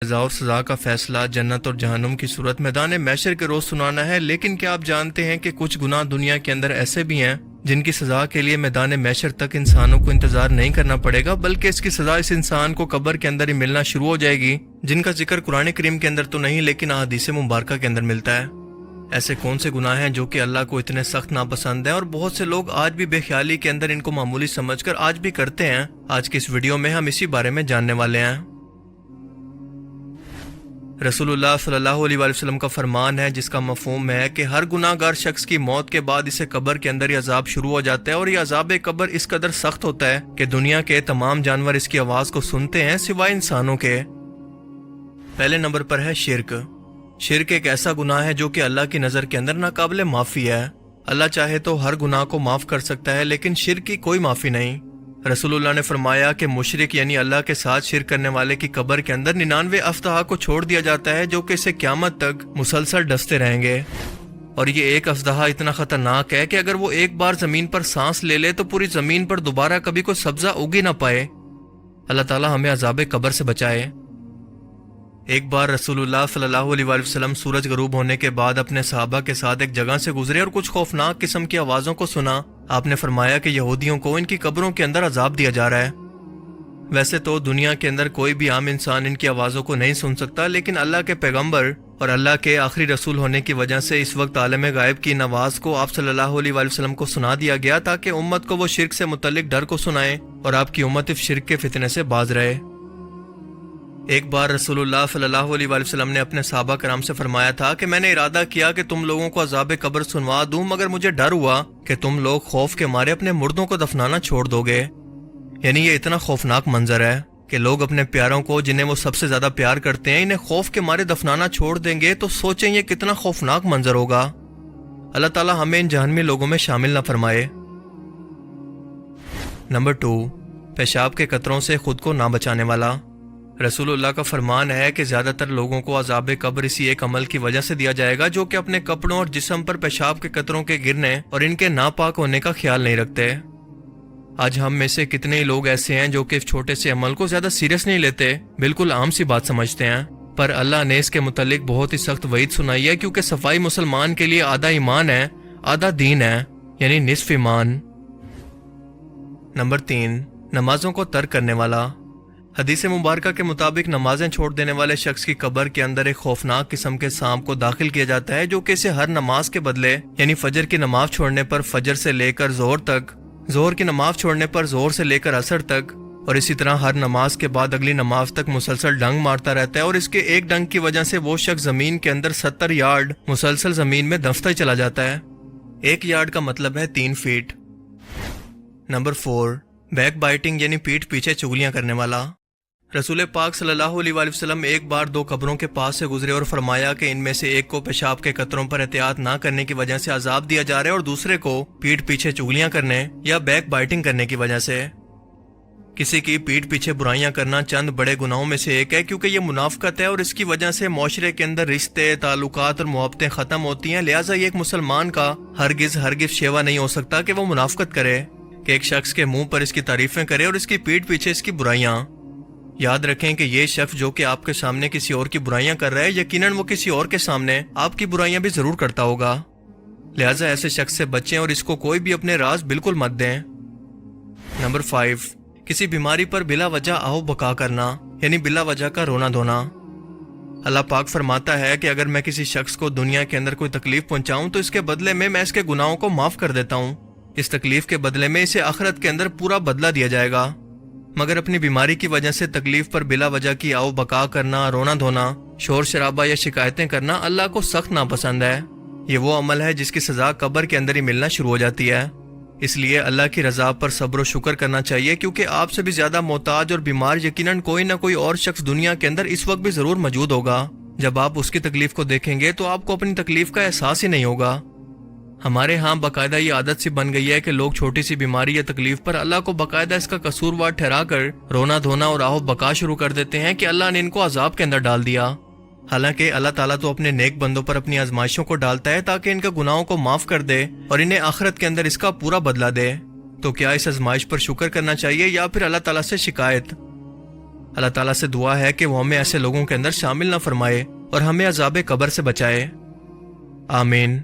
سزا اور سزا کا فیصلہ جنت اور جہنم کی صورت میدان محشر کے روز سنانا ہے، لیکن کیا آپ جانتے ہیں کہ کچھ گناہ دنیا کے اندر ایسے بھی ہیں جن کی سزا کے لیے میدان محشر تک انسانوں کو انتظار نہیں کرنا پڑے گا، بلکہ اس کی سزا اس انسان کو قبر کے اندر ہی ملنا شروع ہو جائے گی، جن کا ذکر قرآن کریم کے اندر تو نہیں لیکن احادیث مبارکہ کے اندر ملتا ہے۔ ایسے کون سے گناہ ہیں جو کہ اللہ کو اتنے سخت ناپسند ہیں اور بہت سے لوگ آج بھی بے خیالی کے اندر ان کو معمولی سمجھ کر آج بھی کرتے ہیں؟ آج کی اس ویڈیو میں ہم اسی بارے میں جاننے والے ہیں۔ رسول اللہ صلی اللہ علیہ وآلہ وسلم کا فرمان ہے جس کا مفہوم ہے کہ ہر گناہ گار شخص کی موت کے بعد اسے قبر کے اندر یہ عذاب شروع ہو جاتا ہے، اور یہ عذاب قبر اس قدر سخت ہوتا ہے کہ دنیا کے تمام جانور اس کی آواز کو سنتے ہیں سوائے انسانوں کے۔ پہلے نمبر پر ہے شرک۔ شرک ایک ایسا گناہ ہے جو کہ اللہ کی نظر کے اندر ناقابل معافی ہے۔ اللہ چاہے تو ہر گناہ کو معاف کر سکتا ہے، لیکن شرک کی کوئی معافی نہیں۔ رسول اللہ نے فرمایا کہ مشرک یعنی اللہ کے ساتھ شرک کرنے والے کی قبر کے اندر 99 افدحہ کو چھوڑ دیا جاتا ہے جو کہ اسے قیامت تک مسلسل ڈستے رہیں گے، اور یہ ایک افدحہ اتنا خطرناک ہے کہ اگر وہ ایک بار زمین پر سانس لے لے تو پوری زمین پر دوبارہ کبھی کوئی سبزہ اگ ہی نہ پائے۔ اللہ تعالی ہمیں عذاب قبر سے بچائے۔ ایک بار رسول اللہ صلی اللہ علیہ وآلہ وسلم سورج غروب ہونے کے بعد اپنے صحابہ کے ساتھ ایک جگہ سے گزرے اور کچھ خوفناک قسم کی آوازوں کو سنا۔ آپ نے فرمایا کہ یہودیوں کو ان کی قبروں کے اندر عذاب دیا جا رہا ہے۔ ویسے تو دنیا کے اندر کوئی بھی عام انسان ان کی آوازوں کو نہیں سن سکتا، لیکن اللہ کے پیغمبر اور اللہ کے آخری رسول ہونے کی وجہ سے اس وقت عالم غائب کی آواز کو آپ صلی اللہ علیہ وآلہ وسلم کو سنا دیا گیا تاکہ امت کو وہ شرک سے متعلق ڈر کو سنائے اور آپ کی امت اس شرک کے فتنے سے باز رہے۔ ایک بار رسول اللہ صلی اللہ علیہ وآلہ وسلم نے اپنے صحابہ کرام سے فرمایا تھا کہ میں نے ارادہ کیا کہ تم لوگوں کو عذاب قبر سنوا دوں، مگر مجھے ڈر ہوا کہ تم لوگ خوف کے مارے اپنے مردوں کو دفنانا چھوڑ دو گے۔ یعنی یہ اتنا خوفناک منظر ہے کہ لوگ اپنے پیاروں کو جنہیں وہ سب سے زیادہ پیار کرتے ہیں انہیں خوف کے مارے دفنانا چھوڑ دیں گے، تو سوچیں یہ کتنا خوفناک منظر ہوگا۔ اللہ تعالی ہمیں ان جہنمی لوگوں میں شامل نہ فرمائے۔ نمبر 2، پیشاب کے قطروں سے خود کو نہ بچانے والا۔ رسول اللہ کا فرمان ہے کہ زیادہ تر لوگوں کو عذاب قبر اسی ایک عمل کی وجہ سے دیا جائے گا جو کہ اپنے کپڑوں اور جسم پر پیشاب کے قطروں کے گرنے اور ان کے ناپاک ہونے کا خیال نہیں رکھتے۔ آج ہم میں سے کتنے ہی لوگ ایسے ہیں جو کہ اس چھوٹے سے عمل کو زیادہ سیریس نہیں لیتے، بالکل عام سی بات سمجھتے ہیں، پر اللہ نے اس کے متعلق بہت ہی سخت وعید سنائی ہے، کیونکہ صفائی مسلمان کے لیے آدھا ایمان ہے آدھا دین ہے، یعنی نصف ایمان۔ نمبر 3، نمازوں کو ترک کرنے والا۔ حدیث مبارکہ کے مطابق نمازیں چھوڑ دینے والے شخص کی قبر کے اندر ایک خوفناک قسم کے سانپ کو داخل کیا جاتا ہے جو کہ اسے ہر نماز کے بدلے یعنی فجر کی نماز چھوڑنے پر فجر سے لے کر ظہر تک، ظہر کی نماز چھوڑنے پر ظہر سے لے کر عصر تک، اور اسی طرح ہر نماز کے بعد اگلی نماز تک مسلسل ڈنگ مارتا رہتا ہے، اور اس کے ایک ڈنگ کی وجہ سے وہ شخص زمین کے اندر 70 یارڈ مسلسل زمین میں دفتا ہی چلا جاتا ہے۔ 1 یارڈ کا مطلب ہے 3 فیٹ۔ نمبر 4، بیک بائٹنگ یعنی پیٹھ پیچھے چغلیاں کرنے والا۔ رسول پاک صلی اللہ علیہ وآلہ وسلم ایک بار 2 قبروں کے پاس سے گزرے اور فرمایا کہ ان میں سے ایک کو پیشاب کے قطروں پر احتیاط نہ کرنے کی وجہ سے عذاب دیا جا رہا ہے، اور دوسرے کو پیٹھ پیچھے چغلیاں کرنے یا بیک بائٹنگ کرنے کی وجہ سے۔ کسی کی پیٹھ پیچھے برائیاں کرنا چند بڑے گناہوں میں سے ایک ہے، کیونکہ یہ منافقت ہے اور اس کی وجہ سے معاشرے کے اندر رشتے، تعلقات اور محبتیں ختم ہوتی ہیں، لہٰذا یہ ایک مسلمان کا ہرگز شیوا نہیں ہو سکتا کہ وہ منافقت کرے، کہ ایک شخص کے منہ پر اس کی تعریفیں کرے اور اس کی پیٹھ پیچھے اس کی برائیاں۔ یاد رکھیں کہ یہ شخص جو کہ آپ کے سامنے کسی اور کی برائیاں کر رہا ہے، یقیناً وہ کسی اور کے سامنے آپ کی برائیاں بھی ضرور کرتا ہوگا، لہٰذا ایسے شخص سے بچیں اور اس کو کوئی بھی اپنے راز بالکل مت دیں۔ نمبر 5، کسی بیماری پر بلا وجہ آہو بکا کرنا یعنی بلا وجہ کا رونا دھونا۔ اللہ پاک فرماتا ہے کہ اگر میں کسی شخص کو دنیا کے اندر کوئی تکلیف پہنچاؤں تو اس کے بدلے میں اس کے گناہوں کو معاف کر دیتا ہوں، اس تکلیف کے بدلے میں اسے آخرت کے اندر پورا بدلہ دیا جائے گا، مگر اپنی بیماری کی وجہ سے تکلیف پر بلا وجہ کی آؤ بکا کرنا، رونا دھونا، شور شرابہ یا شکایتیں کرنا اللہ کو سخت ناپسند ہے۔ یہ وہ عمل ہے جس کی سزا قبر کے اندر ہی ملنا شروع ہو جاتی ہے۔ اس لیے اللہ کی رضا پر صبر و شکر کرنا چاہیے، کیونکہ آپ سے بھی زیادہ محتاج اور بیمار یقیناً کوئی نہ کوئی اور شخص دنیا کے اندر اس وقت بھی ضرور موجود ہوگا۔ جب آپ اس کی تکلیف کو دیکھیں گے تو آپ کو اپنی تکلیف کا احساس ہی نہیں ہوگا۔ ہمارے ہاں باقاعدہ یہ عادت سی بن گئی ہے کہ لوگ چھوٹی سی بیماری یا تکلیف پر اللہ کو باقاعدہ اس کا قصوروار ٹھہرا کر رونا دھونا اور آہو بکا شروع کر دیتے ہیں کہ اللہ نے ان کو عذاب کے اندر ڈال دیا، حالانکہ اللہ تعالیٰ تو اپنے نیک بندوں پر اپنی آزمائشوں کو ڈالتا ہے تاکہ ان کے گناہوں کو معاف کر دے اور انہیں آخرت کے اندر اس کا پورا بدلہ دے۔ تو کیا اس آزمائش پر شکر کرنا چاہیے یا پھر اللہ تعالیٰ سے شکایت؟ اللہ تعالیٰ سے دعا ہے کہ وہ ہمیں ایسے لوگوں کے اندر شامل نہ فرمائے اور ہمیں عذاب قبر سے بچائے۔ آمین۔